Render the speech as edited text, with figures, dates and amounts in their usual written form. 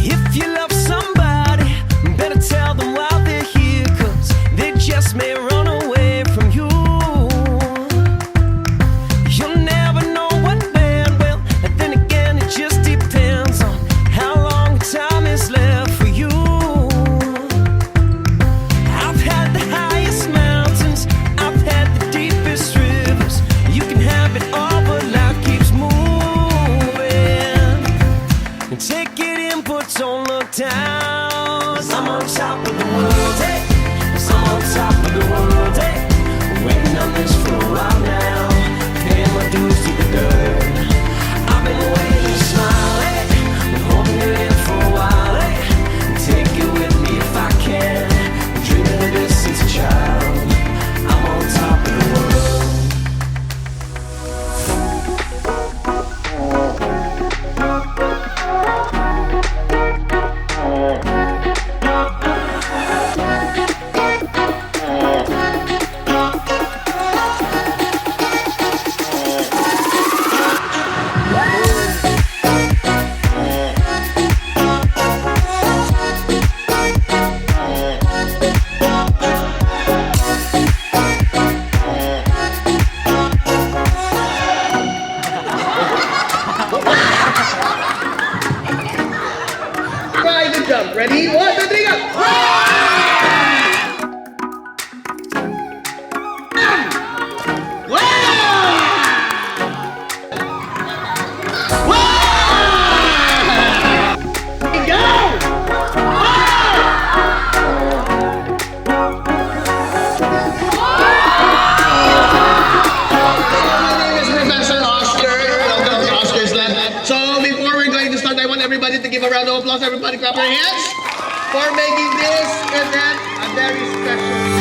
If you love somebody, better tell them while they're here, 'cause they just may run away from you. You'll never know what when, well, and then again it just depends on how long time is left for you. I've had the highest mountains, I've had the deepest rivers. You can have it all, but life keeps moving. And take it in, but don't look down. 'Cause I'm on top of the world, hey. 'Cause I'm on top of the world, hey. Waiting on this for a while now, paying my dues to the dirt. I've been waiting to smile, hey. Been holding it in for a while, hey. Take it with me if I can. I'm dreaming of this since a child. I'm on top of the world. Try the jump. Ready? 1, 2, 3, go! Everybody to give a round of applause. Everybody clap their hands for making this event a very special